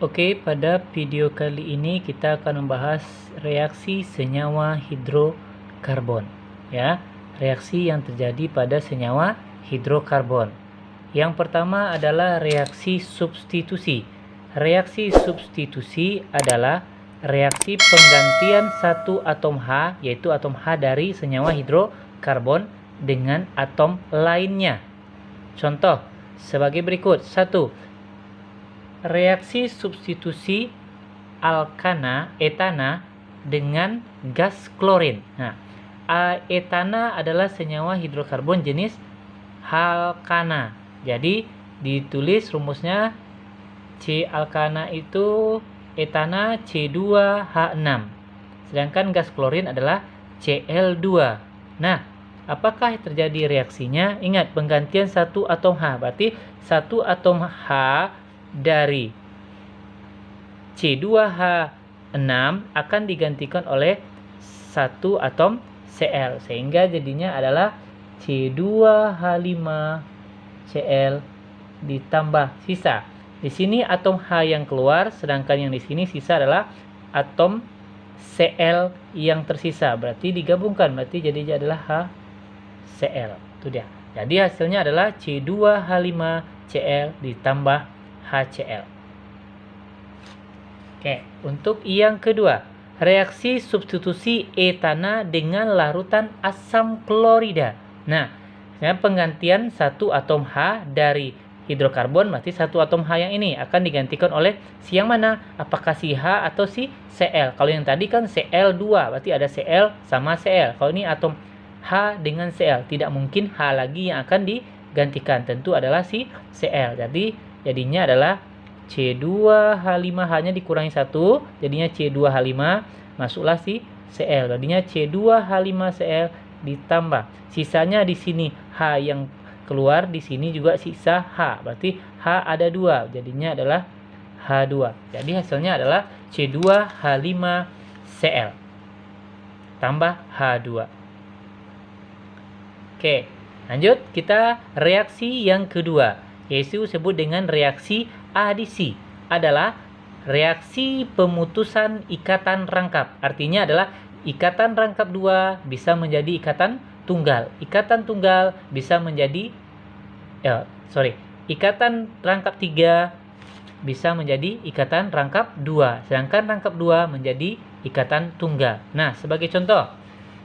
Oke, pada video kali ini kita akan membahas reaksi senyawa hidrokarbon. Ya, reaksi yang terjadi pada senyawa hidrokarbon. Yang pertama adalah reaksi substitusi. Reaksi substitusi adalah reaksi penggantian satu atom H, yaitu atom H dari senyawa hidrokarbon dengan atom lainnya. Contoh sebagai berikut. 1. Reaksi substitusi etana dengan gas klorin. Nah, etana adalah senyawa hidrokarbon jenis alkana. Jadi ditulis rumusnya C alkana itu etana C2H6. Sedangkan gas klorin adalah Cl2. Nah, apakah terjadi reaksinya? Ingat, penggantian satu atom H. Berarti satu atom H dari C2H6 akan digantikan oleh satu atom Cl, sehingga jadinya adalah C2H5Cl ditambah sisa. Di sini atom H yang keluar, sedangkan yang di sini sisa adalah atom Cl yang tersisa. Berarti digabungkan, berarti jadinya adalah HCl. Itu dia. Jadi hasilnya adalah C2H5Cl ditambah HCl. Oke, untuk yang kedua, reaksi substitusi etana dengan larutan asam klorida. Nah, penggantian satu atom H dari hidrokarbon, berarti satu atom H yang ini akan digantikan oleh si yang mana? Apakah si H atau si Cl? Kalau yang tadi kan Cl2, berarti ada Cl sama Cl. Kalau ini atom H dengan Cl, tidak mungkin H lagi yang akan digantikan, tentu adalah si Cl. Jadinya adalah C2H5H-nya dikurangi 1, jadinya C2H5, masuklah si Cl. Jadinya C2H5Cl ditambah. Sisanya di sini H yang keluar, di sini juga sisa H. Berarti H ada 2, jadinya adalah H2. Jadi hasilnya adalah C2H5Cl tambah H2. Oke, lanjut kita reaksi yang kedua, yaitu disebut dengan reaksi adisi. Adalah reaksi pemutusan ikatan rangkap. Artinya adalah ikatan rangkap 2 bisa menjadi ikatan tunggal. Ikatan tunggal bisa menjadi ikatan rangkap 3 bisa menjadi ikatan rangkap 2. Sedangkan rangkap 2 menjadi ikatan tunggal. Nah, sebagai contoh,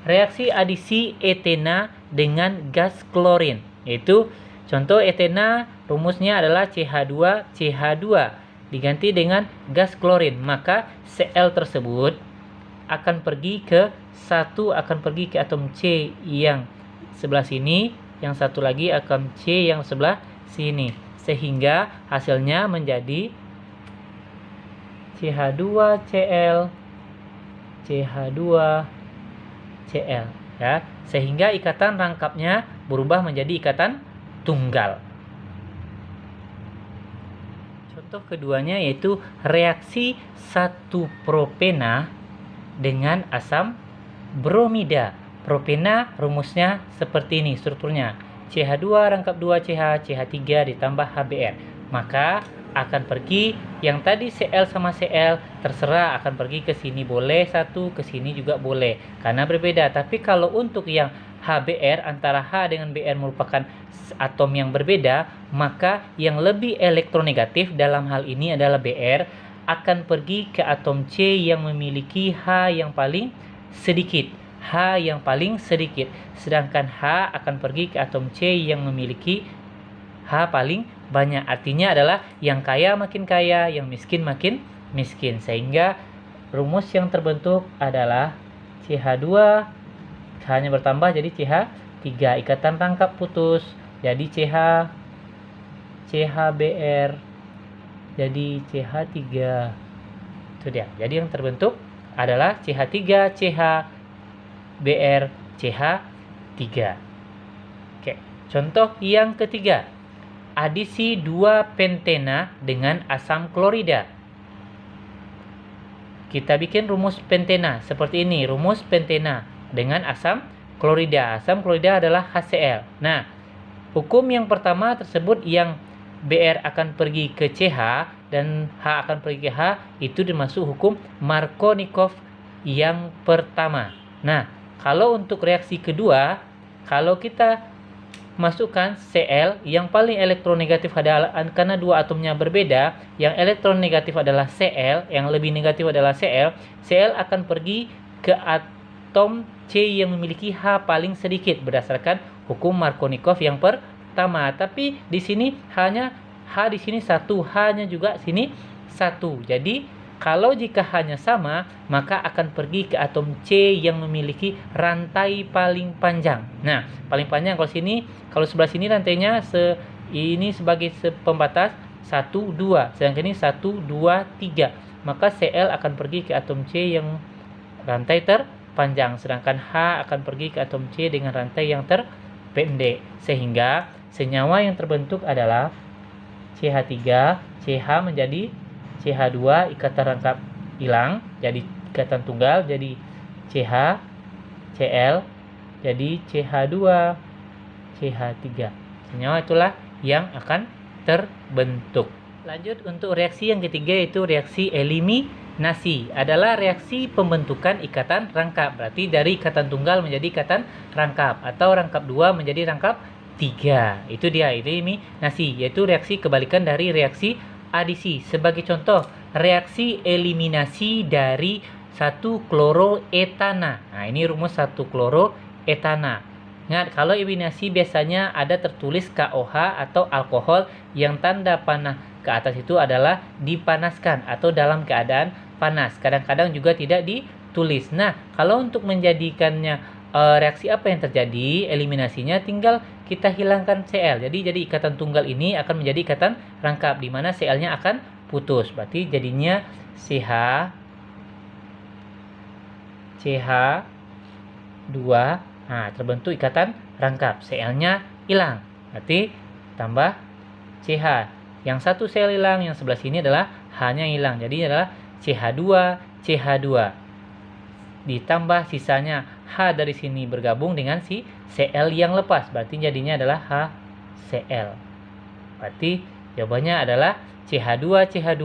reaksi adisi etena dengan gas klorin, yaitu contoh etena rumusnya adalah CH2CH2 diganti dengan gas klorin, maka Cl tersebut akan pergi ke atom C yang sebelah sini, yang satu lagi akan C yang sebelah sini, sehingga hasilnya menjadi CH2Cl CH2Cl, ya, sehingga ikatan rangkapnya berubah menjadi ikatan tunggal. Contoh keduanya yaitu reaksi 1-propena dengan asam bromida. Propena rumusnya seperti ini strukturnya. CH2 rangkap 2 CH, CH3 ditambah HBr. Maka akan pergi yang tadi Cl sama Cl, terserah akan pergi ke sini boleh satu, ke sini juga boleh karena berbeda. Tapi kalau untuk yang HBr, antara H dengan Br merupakan atom yang berbeda, maka yang lebih elektronegatif dalam hal ini adalah Br, akan pergi ke atom C yang memiliki H yang paling sedikit. Sedangkan H akan pergi ke atom C yang memiliki H paling banyak. Artinya adalah yang kaya makin kaya, yang miskin makin miskin. Sehingga rumus yang terbentuk adalah CH2, H-nya bertambah jadi CH3, ikatan rangkap putus jadi CHBr jadi CH3. Itu dia. Jadi yang terbentuk adalah CH3 CHBr CH3. Oke, contoh yang ketiga, adisi 2 pentena dengan asam klorida. Kita bikin rumus pentena seperti ini. Rumus pentena dengan asam klorida. Asam klorida adalah HCl. Nah, hukum yang pertama tersebut yang Br akan pergi ke CH, dan H akan pergi ke H, itu dimasuk hukum Markovnikov yang pertama. Nah, kalau untuk reaksi kedua, kalau kita masukkan Cl, yang paling elektronegatif adalah, karena dua atomnya berbeda, yang elektronegatif adalah Cl, yang lebih negatif adalah Cl. Cl akan pergi ke atom C yang memiliki H paling sedikit berdasarkan hukum Markovnikov yang pertama. Tapi di sini hanya H di sini 1, H-nya juga sini 1. Jadi kalau jika H-nya sama, maka akan pergi ke atom C yang memiliki rantai paling panjang. Nah, paling panjang kalau sebelah sini rantainya ini sebagai pembatas 1, 2. Sedangkan ini 1, 2, 3. Maka Cl akan pergi ke atom C yang rantai terpanjang, sedangkan H akan pergi ke atom C dengan rantai yang terpendek. Sehingga senyawa yang terbentuk adalah CH3, CH menjadi CH2, ikatan rangkap hilang, jadi ikatan tunggal, jadi CH, Cl, jadi CH2, CH3. Senyawa itulah yang akan terbentuk. Lanjut untuk reaksi yang ketiga, yaitu reaksi eliminasi. Adalah reaksi pembentukan ikatan rangkap. Berarti dari ikatan tunggal menjadi ikatan rangkap, atau rangkap 2 menjadi rangkap 3. Itu dia eliminasi, yaitu reaksi kebalikan dari reaksi adisi. Sebagai contoh, reaksi eliminasi dari 1-kloroetana. Nah, ini rumus 1-kloroetana. Ingat, kalau eliminasi biasanya ada tertulis KOH atau alkohol yang tanda panah ke atas itu adalah dipanaskan atau dalam keadaan panas. Kadang-kadang juga tidak ditulis. Nah, kalau untuk menjadikannya reaksi apa yang terjadi, eliminasinya tinggal kita hilangkan Cl. Jadi ikatan tunggal ini akan menjadi ikatan rangkap, di mana Cl-nya akan putus. Berarti jadinya CH, CH2. Nah, terbentuk ikatan rangkap. Cl-nya hilang. Berarti tambah CH. Yang satu Cl hilang, yang sebelah sini adalah H-nya hilang. Jadi adalah CH2, CH2. Ditambah sisanya H dari sini bergabung dengan si Cl yang lepas. Berarti jadinya adalah HCl. Berarti jawabannya adalah CH2, CH2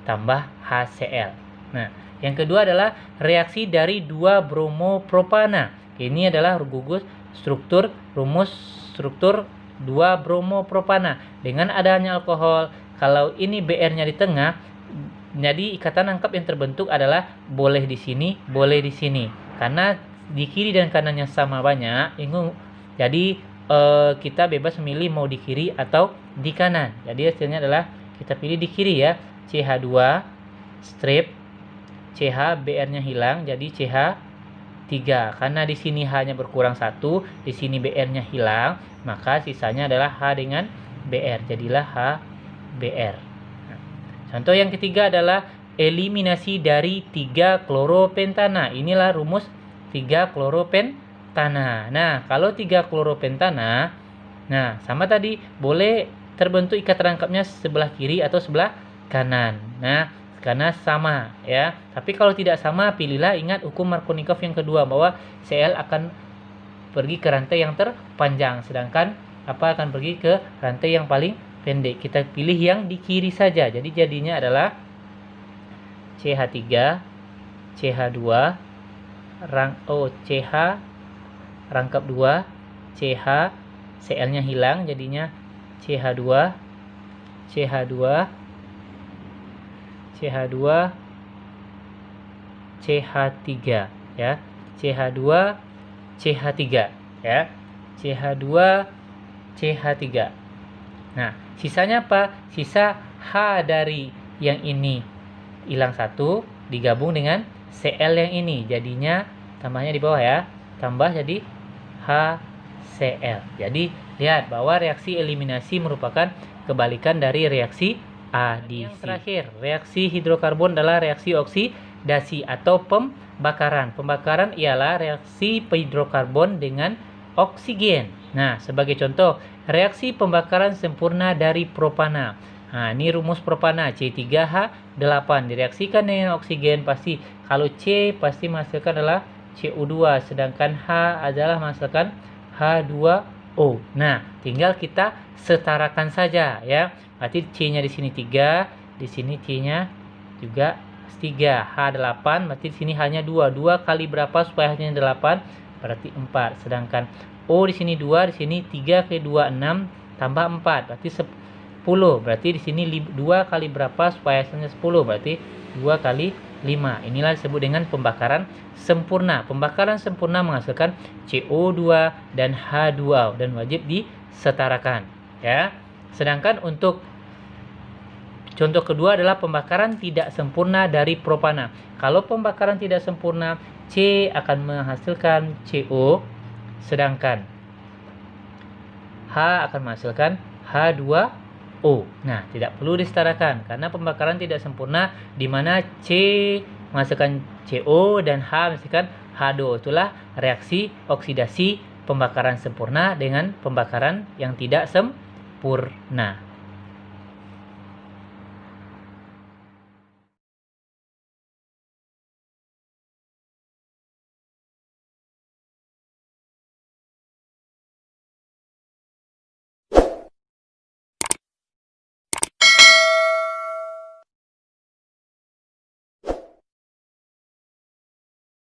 tambah HCl. Nah, yang kedua adalah reaksi dari 2 bromopropana. Ini adalah rumus struktur 2 bromopropana. Dengan adanya alkohol, kalau ini Br-nya di tengah, jadi ikatan rangkap yang terbentuk adalah boleh di sini, boleh di sini. Karena di kiri dan kanannya sama banyak, jadi kita bebas memilih mau di kiri atau di kanan. Jadi hasilnya adalah kita pilih di kiri ya. CH2 strip, CH Br-nya hilang, jadi CH3. Karena di sini H-nya berkurang 1, di sini Br-nya hilang, maka sisanya adalah H dengan Br. Jadilah HBr. Contoh yang ketiga adalah eliminasi dari 3-kloropentana. Inilah rumus 3-kloropentana. Nah, kalau 3-kloropentana, nah sama tadi, boleh terbentuk ikatan rangkapnya sebelah kiri atau sebelah kanan. Nah, karena sama ya. Tapi kalau tidak sama, pilihlah, ingat hukum Markovnikov yang kedua, bahwa Cl akan pergi ke rantai yang terpanjang, sedangkan apa akan pergi ke rantai yang paling pendek. Kita pilih yang di kiri saja. Jadi jadinya adalah CH3, CH2, CH rangkap 2, CH, Cl-nya hilang, jadinya CH2, CH2, CH2, CH3 ya. CH2, CH3 ya. CH2, CH3. Nah, sisanya apa? Sisa H dari yang ini hilang 1, digabung dengan Cl yang ini. Jadinya tambahnya di bawah ya. Tambah jadi HCl. Jadi lihat bahwa reaksi eliminasi merupakan kebalikan dari reaksi adisi. Yang terakhir, reaksi hidrokarbon adalah reaksi oksidasi atau pembakaran. Pembakaran ialah reaksi hidrokarbon dengan oksigen. Nah, sebagai contoh, reaksi pembakaran sempurna dari propana. Nah, ini rumus propana, C3H8. Direaksikan dengan oksigen, pasti kalau C pasti menghasilkan adalah CO2, sedangkan H adalah menghasilkan H2O. Nah, tinggal kita setarakan saja ya. Berarti C-nya di sini 3, di sini C-nya juga 3. H8 berarti di sini hanya 2. 2 kali berapa supaya hanya 8? Berarti 4. Sedangkan O di sini 2, di sini 3 kali 2 6 tambah 4 berarti 10. Berarti di sini 2 kali berapa supaya hasilnya 10? Berarti 2 kali 5. Inilah disebut dengan pembakaran sempurna. Pembakaran sempurna menghasilkan CO2 dan H2O dan wajib disetarakan, ya. Sedangkan untuk contoh kedua adalah pembakaran tidak sempurna dari propana. Kalau pembakaran tidak sempurna, C akan menghasilkan CO, sedangkan H akan menghasilkan H2O. Nah, tidak perlu disetarakan karena pembakaran tidak sempurna di mana C menghasilkan CO dan H menghasilkan H2O. Itulah reaksi oksidasi pembakaran sempurna dengan pembakaran yang tidak sempurna.